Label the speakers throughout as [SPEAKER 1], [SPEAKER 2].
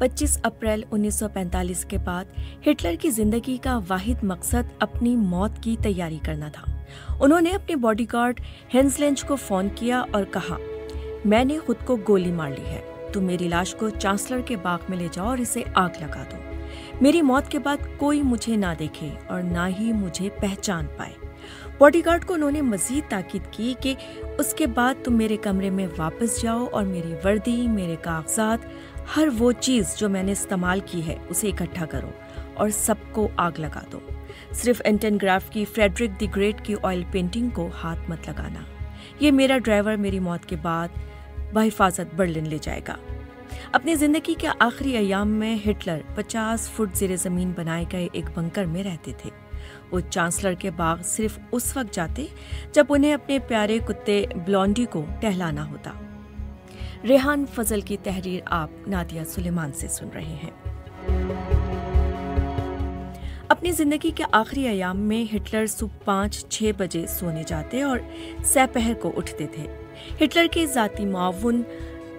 [SPEAKER 1] 25 अप्रैल 1945 के बाद हिटलर की जिंदगी का वाहिद मकसद अपनी मौत की तैयारी करना था। उन्होंने अपने बॉडीगार्ड हेंसलेंज को फोन किया और कहा, मैंने खुद को गोली मार ली है, तुम मेरी लाश को चांसलर के बाग में ले जाओ और इसे आग लगा दो। मेरी मौत के बाद कोई मुझे ना देखे और ना ही मुझे पहचान पाए। बॉडीगार्ड को उन्होंने मजीद ताकीद की कि उसके बाद तुम मेरे कमरे में वापस जाओ और मेरी वर्दी, मेरे कागजात, हर वो चीज़ जो मैंने इस्तेमाल की है उसे इकट्ठा करो और सबको आग लगा दो। सिर्फ एंटन ग्राफ की फ्रेडरिक द ग्रेट की ऑयल पेंटिंग को हाथ मत लगाना। ये मेरा ड्राइवर मेरी मौत के बाद बहिफाजत बर्लिन ले जाएगा। अपनी जिंदगी के आखिरी अयाम में हिटलर 50 फुट ज़ेरे ज़मीन बनाए गए एक बंकर में रहते थे। वो चांसलर के बाग सिर्फ उस वक्त जाते जब उन्हें अपने प्यारे कुत्ते ब्लॉन्डी को टहलाना होता। रेहान फजल की तहरीर आप नादिया सुलेमान से सुन रहे हैं। अपनी जिंदगी के आखिरी अयाम में हिटलर सुबह 5-6 बजे सोने जाते और सपहर को उठते थे। हिटलर के ज़ाती मुआविन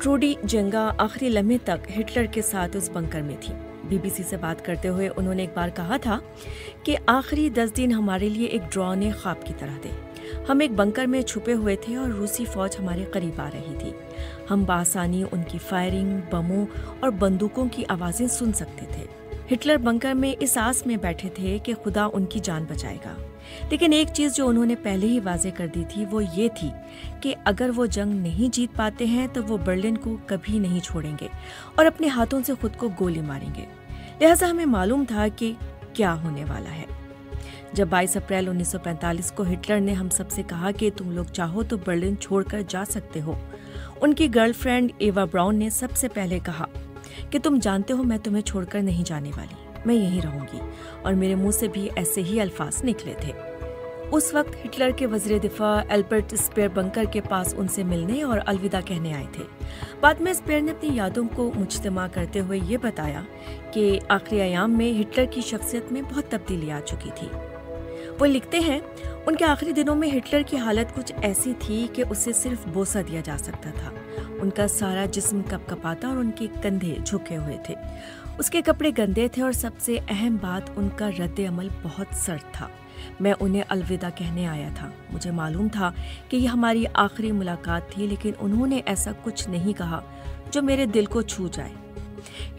[SPEAKER 1] ट्रूडी जेंगा आखिरी लम्हे तक हिटलर के साथ उस बंकर में थी। बीबीसी से बात करते हुए उन्होंने एक बार कहा था कि आखिरी 10 दिन हमारे लिए एक डरावने ख्वाब की तरह थे। हम एक बंकर में छुपे हुए थे और रूसी फौज हमारे करीब आ रही थी। हम बासानी उनकी फायरिंग, बमों और बंदूकों की आवाज़ें सुन सकते थे। हिटलर बंकर में इस आस में बैठे थे कि खुदा उनकी जान बचाएगा। लेकिन एक चीज़ जो उन्होंने पहले ही वाजे कर दी थी वो ये थी कि अगर वो जंग नहीं जीत पाते हैं तो वो बर्लिन को कभी नहीं छोड़ेंगे और अपने हाथों से खुद को गोली मारेंगे। लिहाजा हमें मालूम था कि क्या होने वाला है। जब 22 अप्रैल 1945 को हिटलर ने हम सबसे कहा कि तुम लोग चाहो तो बर्लिन छोड़कर जा सकते हो, उनकी गर्लफ्रेंड एवा ब्राउन ने सबसे पहले कहा कि तुम जानते हो मैं तुम्हें छोड़कर नहीं जाने वाली, मैं यहीं रहूंगी। और मेरे मुंह से भी ऐसे ही अल्फाज निकले थे। उस वक्त हिटलर के वज़ीर दिफा एल्बर्ट स्पेयर बंकर के पास उनसे मिलने और अलविदा कहने आए थे। बाद में स्पेयर ने अपनी यादों को मुज्तमा करते हुए ये बताया कि आखिरी अयाम में हिटलर की शख्सियत में बहुत तब्दीली आ चुकी थी। वो लिखते हैं, उनके आखिरी दिनों में हिटलर की हालत कुछ ऐसी थी कि उसे सिर्फ बोसा दिया जा सकता था। उनका सारा जिस्म कपकपाता और उनके कंधे झुके हुए थे। उसके कपड़े गंदे थे और सबसे अहम बात, उनका रद्द अमल बहुत सर्द था। मैं उन्हें अलविदा कहने आया था। मुझे मालूम था कि यह हमारी आखिरी मुलाकात थी, लेकिन उन्होंने ऐसा कुछ नहीं कहा जो मेरे दिल को छू जाए।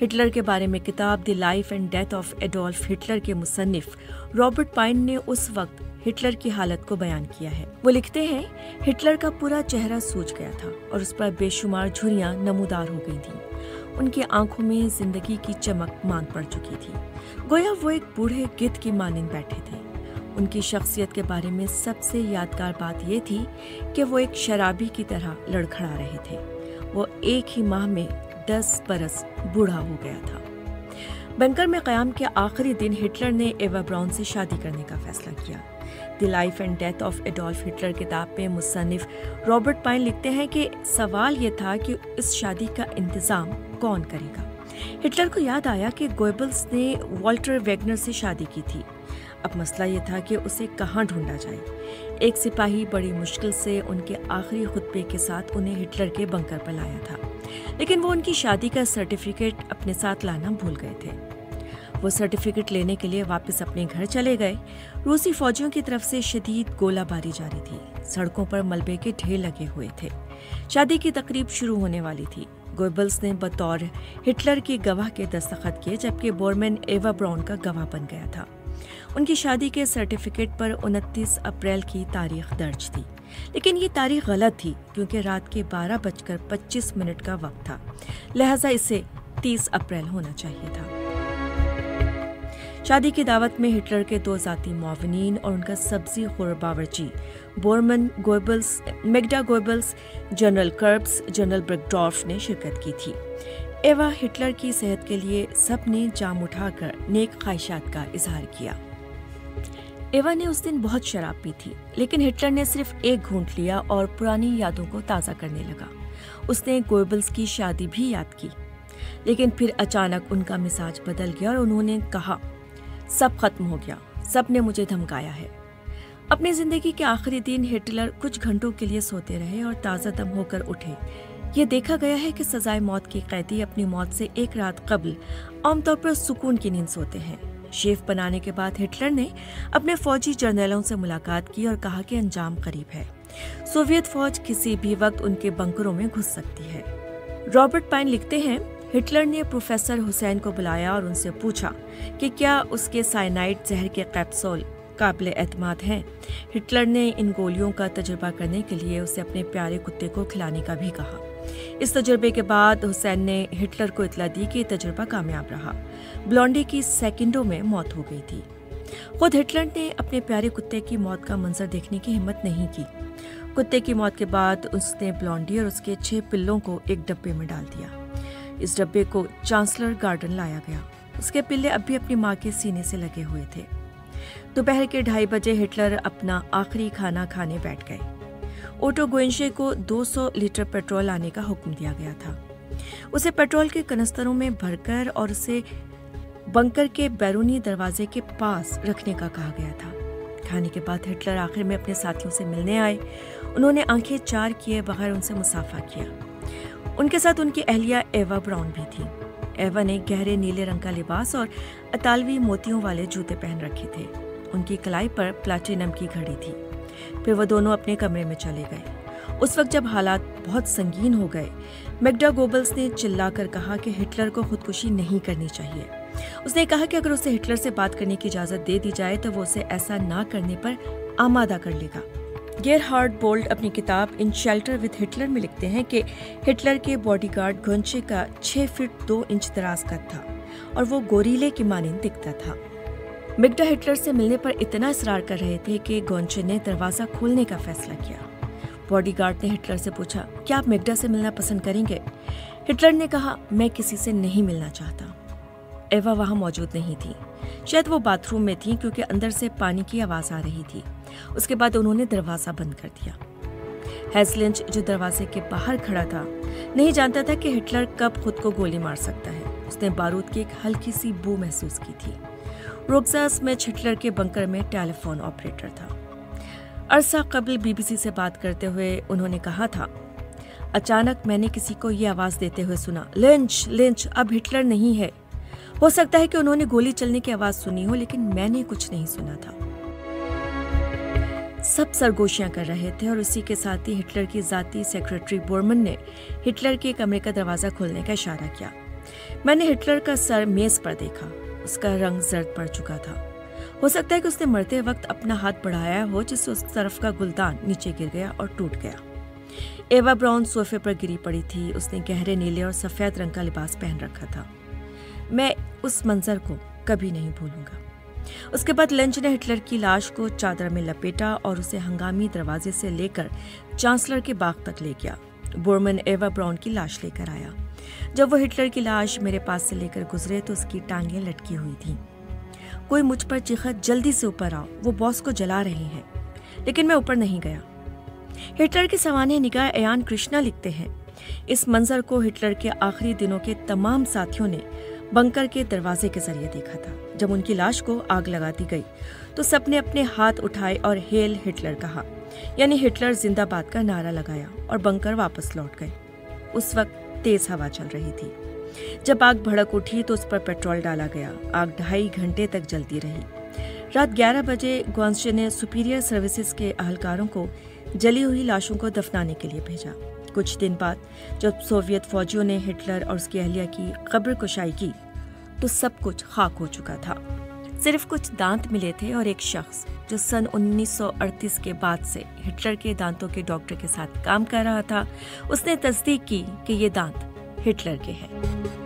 [SPEAKER 1] हिटलर के बारे में किताब the life and death of Adolf Hitler के मुसन्निफ रॉबर्ट पाइन ने उस वक्त हिटलर की हालत को बयान किया है। वो लिखते हैं, हिटलर का पूरा चेहरा सूज गया था और उस पर बेशुमार झुर्रियां नमूदार हो गई थीं। उनकी आंखों में जिंदगी की चमक मांद पड़ चुकी थी, गोया वो एक बूढ़े गिद्ध की मानिंद बैठे थे। उनकी शख्सियत के बारे में सबसे यादगार बात ये थी कि वो एक शराबी की तरह लड़खड़ा रहे थे। वो एक ही माह में 10 बरस बूढ़ा हो गया था। बंकर में क़याम के आखिरी दिन हिटलर ने एवा ब्राउन से शादी करने का फैसला किया। The life and death of Adolf Hitler किताब में मुसन्निफ रॉबर्ट पाइन लिखते हैं कि सवाल ये था कि इस शादी का इंतज़ाम कौन करेगा। हिटलर को याद आया कि गोएबल्स ने वॉल्टर वेगनर से शादी की थी। अब मसला ये था कि उसे कहाँ ढूंढा जाए। एक सिपाही बड़ी मुश्किल से उनके आखिरी खुतबे के साथ उन्हें हिटलर के बंकर पर लाया था, लेकिन वो उनकी शादी का सर्टिफिकेट अपने साथ लाना भूल गए थे। वो सर्टिफिकेट लेने के लिए वापस अपने घर चले गए। रूसी फौजियों की तरफ से शदीद गोलाबारी जारी थी। सड़कों पर मलबे के ढेर लगे हुए थे। शादी की तकरीब शुरू होने वाली थी। गोएबल्स ने बतौर हिटलर के गवाह के दस्तखत किए, जबकि बोरमैन एवा ब्राउन का गवाह बन गया था। उनकी शादी के सर्टिफिकेट पर 29 अप्रैल की तारीख दर्ज थी, लेकिन ये तारीख गलत थी क्योंकि रात के 12:25 का वक्त था। लिहाजा इसे 30 अप्रैल होना चाहिए था। शादी की दावत में हिटलर के 2 ज़ाती मुआविनीन और उनका सब्जी खुर बावर्ची Bormann Goebbels, Magda Goebbels, general Krebs, general Burgdorf ने शिरकत की थी। एवा हिटलर की सेहत के लिए सब ने जाम उठाकर नेक ख्वाहिशात का इजहार किया। एवा ने उस दिन बहुत शराब पी थी, लेकिन हिटलर ने सिर्फ एक घूंट लिया और पुरानी यादों को ताज़ा करने लगा। उसने गोएबल्स की शादी भी याद की, लेकिन फिर अचानक उनका मिजाज बदल गया और उन्होंने कहा, सब खत्म हो गया, सब ने मुझे धमकाया है। अपनी जिंदगी के आखिरी दिन हिटलर कुछ घंटों के लिए सोते रहे और ताज़ा दम होकर उठे। ये देखा गया है कि सजाए मौत के कैदी अपनी मौत से एक रात कबल आमतौर पर सुकून की नींद सोते हैं। शेफ बनाने के बाद हिटलर ने अपने फौजी जर्नलों से मुलाकात की और कहा कि अंजाम करीब है। सोवियत फौज किसी भी वक्त उनके बंकरों में घुस सकती है। रॉबर्ट पाइन लिखते हैं, हिटलर ने प्रोफेसर हुसैन को बुलाया और उनसे पूछा कि क्या उसके साइनाइड जहर के कैप्सूल काबिल एतमाद हैं। हिटलर ने इन गोलियों का तजुर्बा करने के लिए उसे अपने प्यारे कुत्ते को खिलाने का भी कहा। इस तजुर्बे के बाद हुसैन ने हिटलर को इतला दी कि तजुर्बा कामयाब रहा। ब्लॉन्डी की सेकंडों में मौत हो गई थी। खुद हिटलर ने अपने प्यारे कुत्ते की मौत का मंजर देखने की हिम्मत नहीं की। कुत्ते की मौत के बाद उसने ब्लॉन्डी और उसके 6 पिल्लों को एक डब्बे में डाल दिया। इस डब्बे को चांसलर गार्डन लाया गया। उसके पिल्ले अब भी अपनी माँ के सीने से लगे हुए थे। दोपहर के 2:30 बजे हिटलर अपना आखिरी खाना खाने बैठ गए। ओटो गोइंशे को 200 लीटर पेट्रोल लाने का हुक्म दिया गया था। उसे पेट्रोल के कनस्तरों में भरकर और उसे बंकर के बैरूनी दरवाजे के पास रखने का कहा गया था। खाने के बाद हिटलर आखिर में अपने साथियों से मिलने आए। उन्होंने आंखें चार किए बगैर उनसे मुसाफा किया। उनके साथ उनकी अहलिया एवा ब्राउन भी थी। एवा ने गहरे नीले रंग का लिबास और इतालवी मोतियों वाले जूते पहन रखे थे। उनकी कलाई पर प्लैटिनम की घड़ी थी। फिर वो दोनों अपने कमरे में चले गए। उस वक्त जब हालात बहुत संगीन हो गए, मैग्डा गोबल्स ने चिल्लाकर कहा कि हिटलर को खुदकुशी नहीं करनी चाहिए। उसने कहा कि अगर उसे हिटलर से बात करने की इजाजत दे दी जाए तो वो उसे ऐसा ना करने पर आमादा कर लेगा। गेरहार्ड बोल्ट अपनी किताब इन शेल्टर विद हिटलर में लिखते हैं कि हिटलर के बॉडीगार्ड गोंचे का 6 फीट 2 इंच दराज कद था और वो गोरीले की मानिंद दिखता था। मैग्डा हिटलर से मिलने पर इतना इसरार कर रहे थे कि गोंचे ने दरवाजा खोलने का फैसला किया। बॉडीगार्ड ने हिटलर से पूछा, क्या आप मैग्डा से मिलना पसंद करेंगे? हिटलर ने कहा, मैं किसी से नहीं मिलना चाहता। एवा वहां मौजूद नहीं थी। शायद वो बाथरूम में थी क्योंकि अंदर से पानी की आवाज आ रही थी। उसके बाद उन्होंने दरवाजा बंद कर दिया। हेज़लिंच, जो दरवाजे के बाहर खड़ा था, नहीं जानता था कि हिटलर कब खुद को गोली मार सकता है। उसने बारूद की एक हल्की सी बू महसूस की थी। रोक्सा स्मिथ हिटलर के बंकर में टेलीफोन ऑपरेटर था। अरसा कबल बीबीसी से बात करते हुए उन्होंने कहा था, अचानक मैंने किसी को ये आवाज देते हुए सुना, लिंच लिंच, अब हिटलर नहीं है। हो सकता है कि उन्होंने गोली चलने की आवाज सुनी हो, लेकिन मैंने कुछ नहीं सुना था। सब सरगोशियां कर रहे थे और उसी के साथ ही हिटलर की जाती सेक्रेटरी बोरमन ने हिटलर के कमरे का दरवाजा खोलने का इशारा किया। मैंने हिटलर का सर मेज पर देखा। उसका रंग जर्द पड़ चुका था। हो सकता है कि उसने मरते वक्त अपना हाथ बढ़ाया हो, जिससे उस तरफ का गुलदान नीचे गिर गया और टूट गया। एवा ब्राउन सोफे पर गिरी पड़ी थी। उसने गहरे नीले और सफेद रंग का लिबास पहन रखा था। मैं उस मंजर को कभी नहीं भूलूंगा। उसके बाद लंच ने हिटलर की लाश को चादर में लपेटा और उसे हंगामी दरवाजे से लेकर चांसलर के बाग तक ले गया। बोरमन एवा ब्राउन की लाश लेकर आया। जब वो हिटलर की लाश मेरे पास से लेकर गुजरे तो उसकी टांगें लटकी हुई थीं। कोई मुझ पर चीखा, जल्दी से ऊपर आओ, वो बॉस को जला रहे हैं। लेकिन मैं ऊपर नहीं गया। हिटलर की सवाने निगाह एयान कृष्णा लिखते हैं, इस मंजर को हिटलर के आखिरी दिनों के तमाम साथियों ने बंकर के दरवाजे के जरिए देखा था। जब उनकी लाश को आग लगा दी गई तो सबने अपने हाथ उठाए और हेल हिटलर कहा, यानी हिटलर जिंदाबाद का नारा लगाया और बंकर वापस लौट गए। उस वक्त तेज हवा चल रही थी। जब आग भड़क उठी तो उस पर पेट्रोल डाला गया। आग 2.5 घंटे तक जलती रही। रात 11 बजे ग्वांशे ने सुपीरियर सर्विसेज के अहलकारों को जली हुई लाशों को दफनाने के लिए भेजा। कुछ दिन बाद जब सोवियत फौजियों ने हिटलर और उसकी अहलिया की कब्र कुशाई की तो सब कुछ खाक हो चुका था। सिर्फ कुछ दांत मिले थे और एक शख्स जो सन 1938 के बाद से हिटलर के दांतों के डॉक्टर के साथ काम कर रहा था, उसने तस्दीक की कि ये दांत हिटलर के हैं।